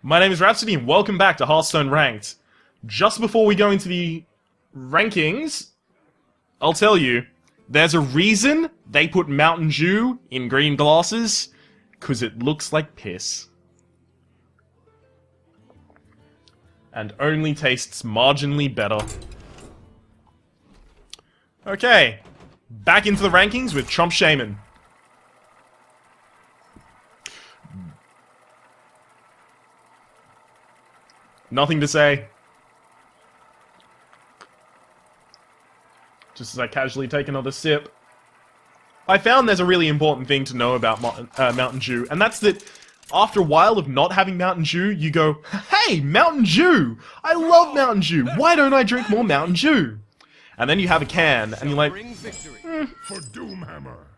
My name is Rhapsody and welcome back to Hearthstone Ranked. Just before we go into the rankings, I'll tell you, there's a reason they put Mountain Dew in green glasses, because it looks like piss. And only tastes marginally better. Okay, back into the rankings with Trump Shaman. Nothing to say. Just as I casually take another sip. I found there's a really important thing to know about Mountain Dew, and that's that after a while of not having Mountain Dew, you go, hey, Mountain Dew! I love Mountain Dew! Why don't I drink more Mountain Dew? And then you have a can, and you're like,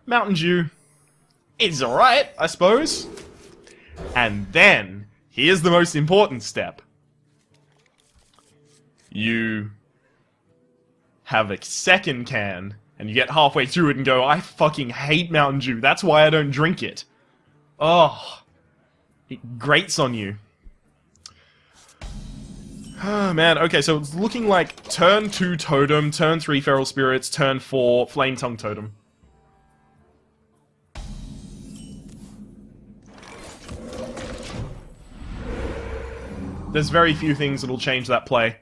Mountain Dew is alright, I suppose. And then, here's the most important step. You have a second can, and you get halfway through it and go, I fucking hate Mountain Dew, that's why I don't drink it. Oh, it grates on you. Oh man, okay, so it's looking like turn 2 Totem, turn 3 Feral Spirits, turn 4 Flame Tongue Totem. There's very few things that'll change that play.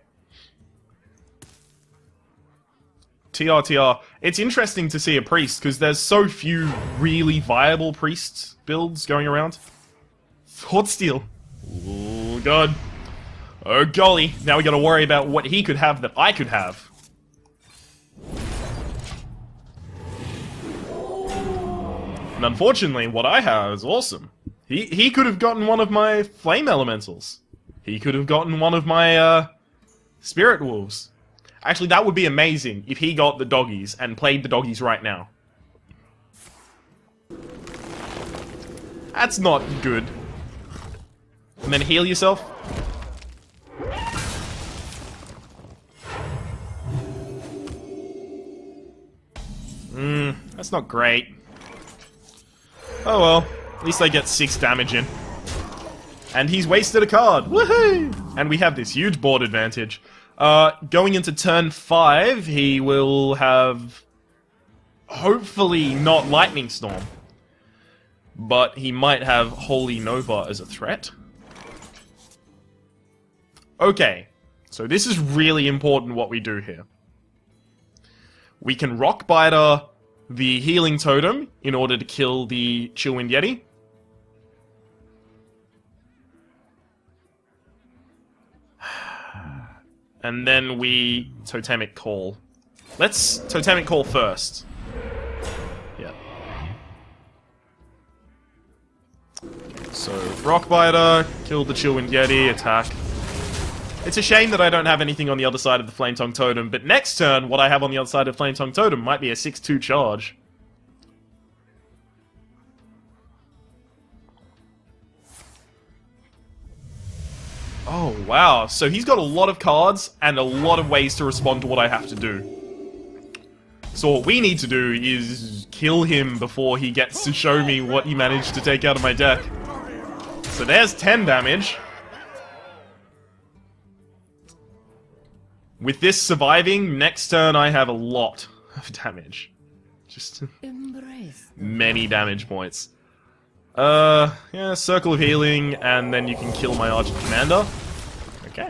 TRTR. It's interesting to see a priest, because there's so few really viable priest builds going around. Thoughtsteel. Oh god. Oh golly. Now we gotta worry about what he could have that I could have. And unfortunately, what I have is awesome. He could have gotten one of my flame elementals. He could have gotten one of my, spirit wolves. Actually, that would be amazing if he got the doggies and played the doggies right now. That's not good. And then heal yourself. That's not great. Oh well, at least I get 6 damage in. And he's wasted a card! Woohoo! And we have this huge board advantage. Going into turn 5, he will have hopefully not Lightning Storm, but he might have Holy Nova as a threat. Okay, so this is really important what we do here. We can Rockbiter the Healing Totem in order to kill the Chillwind Yeti. And then we Totemic Call. Let's Totemic Call first. Yeah. So, Rockbiter, kill the Chillwind Yeti, attack. It's a shame that I don't have anything on the other side of the Flame Tongue Totem, but next turn, what I have on the other side of Flame Tongue Totem might be a 6-2 charge. Oh, wow. So he's got a lot of cards and a lot of ways to respond to what I have to do. So what we need to do is kill him before he gets to show me what he managed to take out of my deck. So there's 10 damage. With this surviving, next turn I have a lot of damage. Just many damage points. Yeah, Circle of Healing, and then you can kill my Argent Commander. Okay.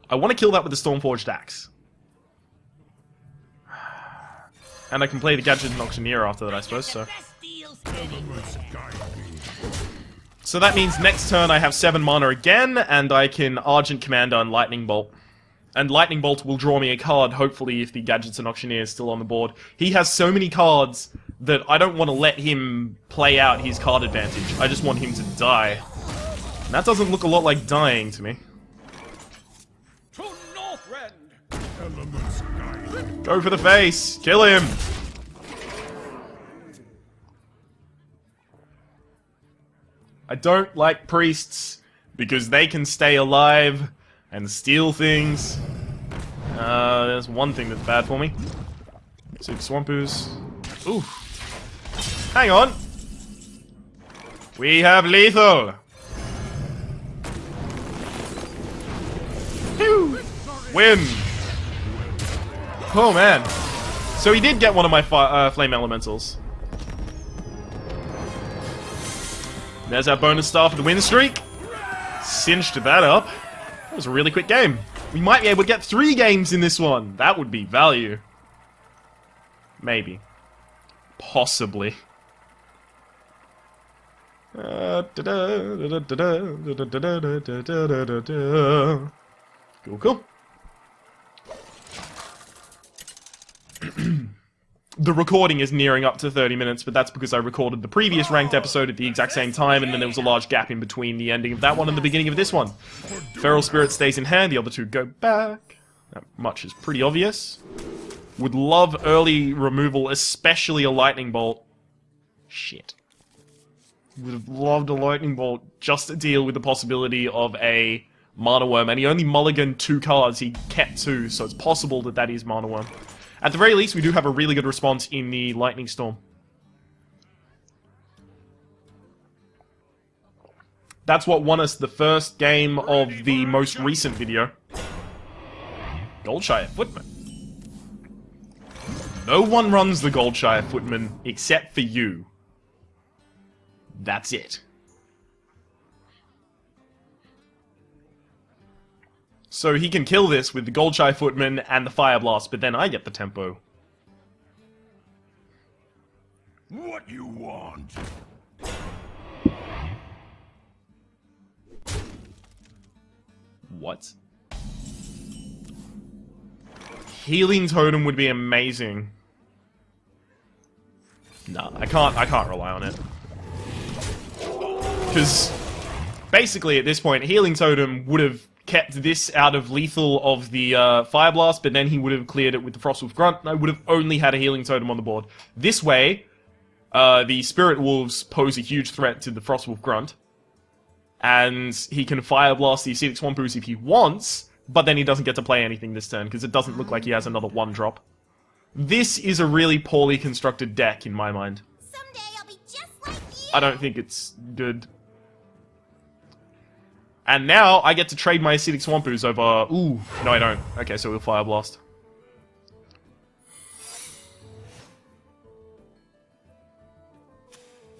I want to kill that with the Stormforged Axe. And I can play the Gadget and Auctioneer after that, I suppose, so... So that means next turn I have 7 mana again, and I can Argent Commander and Lightning Bolt. And Lightning Bolt will draw me a card, hopefully, if the Gadgets and Auctioneer is still on the board. He has so many cards that I don't want to let him play out his card advantage. I just want him to die. And that doesn't look a lot like dying to me. Go for the face! Kill him! I don't like priests, because they can stay alive and steal things. There's one thing that's bad for me. Super Swampoos. Ooh. Hang on. We have lethal. Phew. Win. Oh man. So he did get one of my flame elementals. There's our bonus star for the win streak. Cinched that up. That was a really quick game. We might be able to get 3 games in this one. That would be value. Maybe. Possibly. Cool, cool. The recording is nearing up to 30 minutes, but that's because I recorded the previous ranked episode at the exact same time, and then there was a large gap in between the ending of that one and the beginning of this one. Feral Spirit stays in hand, the other 2 go back. That much is pretty obvious. Would love early removal, especially a Lightning Bolt. Shit. Would have loved a Lightning Bolt just to deal with the possibility of a Mana Worm, and he only mulliganed 2 cards, he kept 2, so it's possible that that is Mana Worm. At the very least, we do have a really good response in the Lightning Storm. That's what won us the first game of the most recent video. Goldshire Footman. No one runs the Goldshire Footman except for you. That's it. So he can kill this with the Goldshire Footman and the Fire Blast, but then I get the tempo. What you want? What? Healing Totem would be amazing. Nah, I can't rely on it. Because basically at this point, Healing Totem would have kept this out of lethal of the Fire Blast, but then he would have cleared it with the Frostwolf Grunt, and I would have only had a Healing Totem on the board. This way, the Spirit Wolves pose a huge threat to the Frostwolf Grunt, and he can Fire Blast the Acidic Swampoos if he wants, but then he doesn't get to play anything this turn, because it doesn't look like he has another 1-drop. This is a really poorly constructed deck, in my mind. Someday I'll be just like you. I don't think it's good. And now, I get to trade my Acidic Swampoos over... Ooh, no I don't. Okay, so we'll Fire Blast.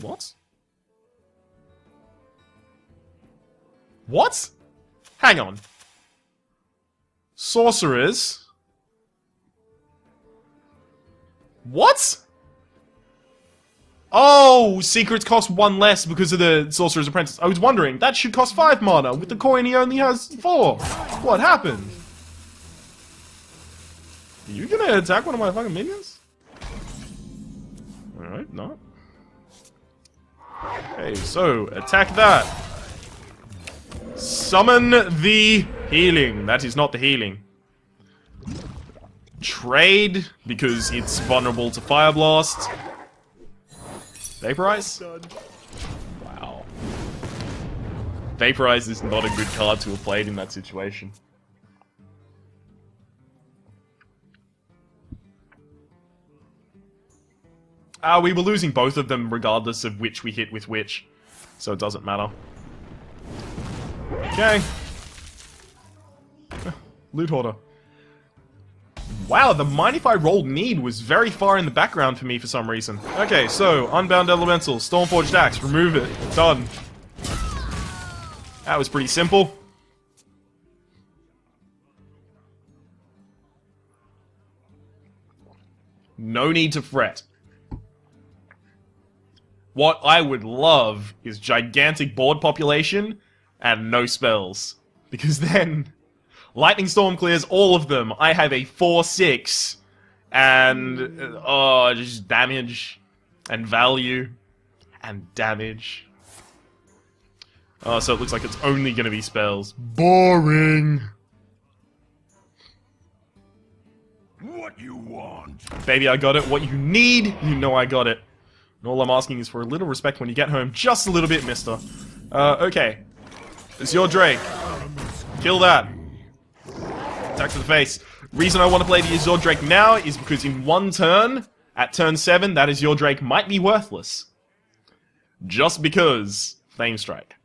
What? What? Hang on. Sorcerers? What? Oh, secrets cost 1 less because of the Sorcerer's Apprentice. I was wondering, that should cost 5 mana. With the coin, he only has 4. What happened? Are you gonna attack one of my fucking minions? Alright, not. Okay, so, attack that. Summon the healing. That is not the healing. Trade, because it's vulnerable to Fire Blast. Vaporize? Wow. Vaporize is not a good card to have played in that situation. We were losing both of them regardless of which we hit with which, so it doesn't matter. Okay. Loot Hoarder. Wow, the Mind If I Rolled Need was very far in the background for me for some reason. Okay, so, Unbound Elemental, Stormforged Axe, remove it. Done. That was pretty simple. No need to fret. What I would love is gigantic board population and no spells. Because then... Lightning Storm clears all of them. I have a 4/6. And... just damage. And value. And damage. Oh, so it looks like it's only gonna be spells. Boring! What you want? Baby, I got it. What you need, you know I got it. And all I'm asking is for a little respect when you get home. Just a little bit, mister. Okay. It's your Drake. Kill that. Attack to the face. Reason I want to play the Azure Drake now is because in one turn, at turn 7, that Azure Drake might be worthless. Just because Flame Strike.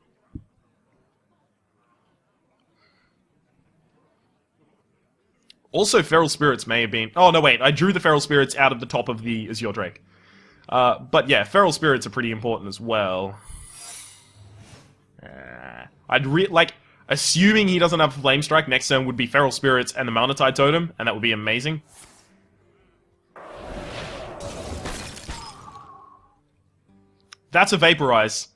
Also, Feral Spirits may have been... Oh, no, wait. I drew the Feral Spirits out of the top of the Azure Drake. But yeah, Feral Spirits are pretty important as well. Like, assuming he doesn't have Flame Strike, next turn would be Feral Spirits and the Malnatide Totem, and that would be amazing. That's a Vaporize.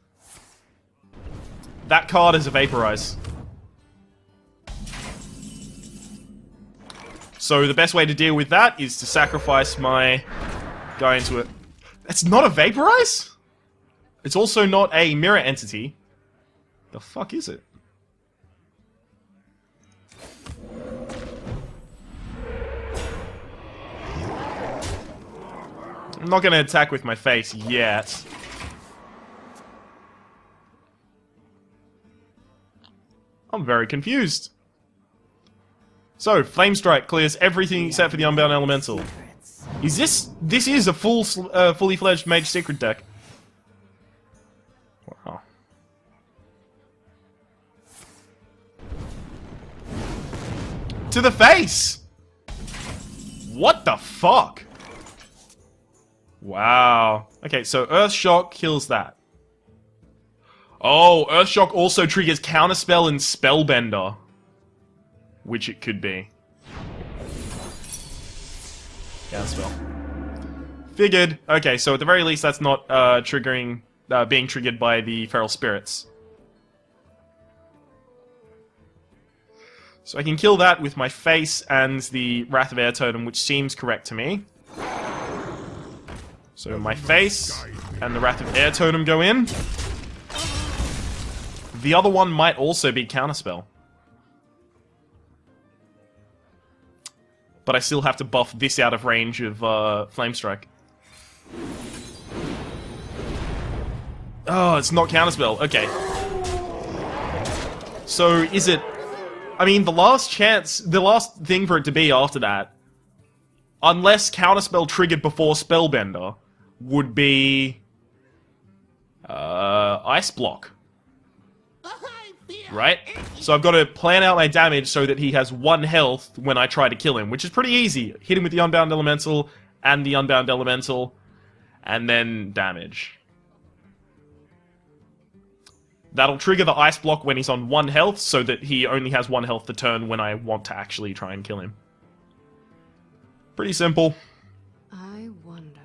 That card is a Vaporize. So the best way to deal with that is to sacrifice my guy into it. It's not a Vaporize? It's also not a Mirror Entity. The fuck is it? I'm not gonna attack with my face yet. I'm very confused. So, Flame Strike clears everything except for the Unbound Elemental. Is this... This is a fully fledged Mage Secret deck. Wow. To the face! What the fuck? Wow. Okay, so Earth Shock kills that. Oh, Earth Shock also triggers Counterspell and Spellbender. Which it could be. Counterspell. Figured. Okay, so at the very least that's not being triggered by the Feral Spirits. So I can kill that with my face and the Wrath of Air Totem, which seems correct to me. So my face and the Wrath of Air Totem go in. The other one might also be Counterspell. But I still have to buff this out of range of Flame Strike. Oh, it's not Counterspell. Okay. So is it... I mean, the last thing for it to be after that, unless Counterspell triggered before Spellbender, would be... Ice Block. Right? So I've got to plan out my damage so that he has 1 health when I try to kill him, which is pretty easy. Hit him with the Unbound Elemental and the Unbound Elemental, and then damage. That'll trigger the Ice Block when he's on 1 health, so that he only has 1 health to turn when I want to actually try and kill him. Pretty simple. I wonder...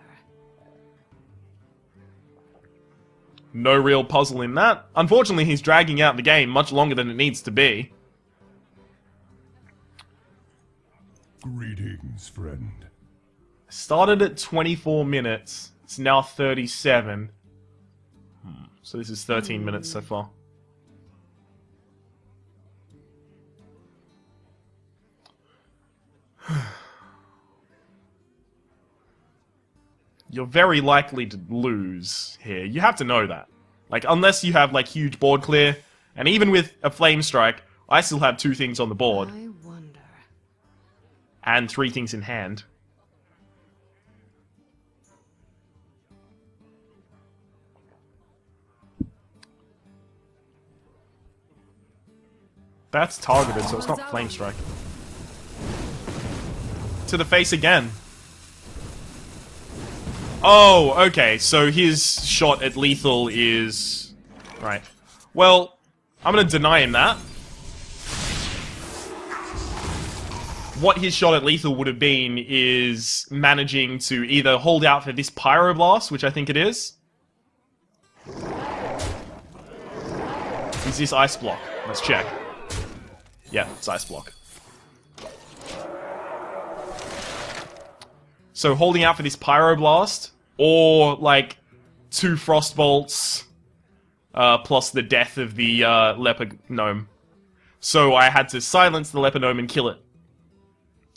No real puzzle in that. Unfortunately, he's dragging out the game much longer than it needs to be. Greetings, friend. Started at 24 minutes. It's now 37. So this is 13 minutes so far. You're very likely to lose here. You have to know that. Like, unless you have, like, huge board clear. And even with a Flame Strike, I still have 2 things on the board. I wonder... And 3 things in hand. That's targeted, so it's not Flame Strike. To the face again. Oh, okay, so his shot at lethal is... Right. Well, I'm gonna deny him that. What his shot at lethal would have been is managing to either hold out for this Pyroblast, which I think it is. Is this Ice Block? Let's check. Yeah, it's Ice Block. So holding out for this Pyroblast, or like 2 Frost Bolts, plus the death of the Leopard Gnome. So I had to silence the Leopard Gnome and kill it.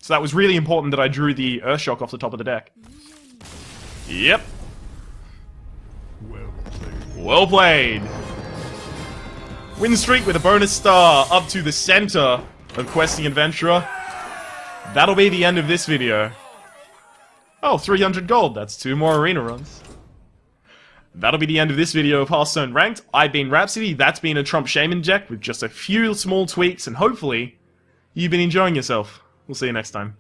So that was really important that I drew the Earthshock off the top of the deck. Yep. Well played. Well played. Win streak with a bonus star up to the center of Questing Adventurer. that'll be the end of this video. Oh, 300 gold. That's 2 more arena runs. That'll be the end of this video of Hearthstone Ranked. I've been Rhapsody. That's been a Trump Shaman deck with just a few small tweaks, and hopefully, you've been enjoying yourself. We'll see you next time.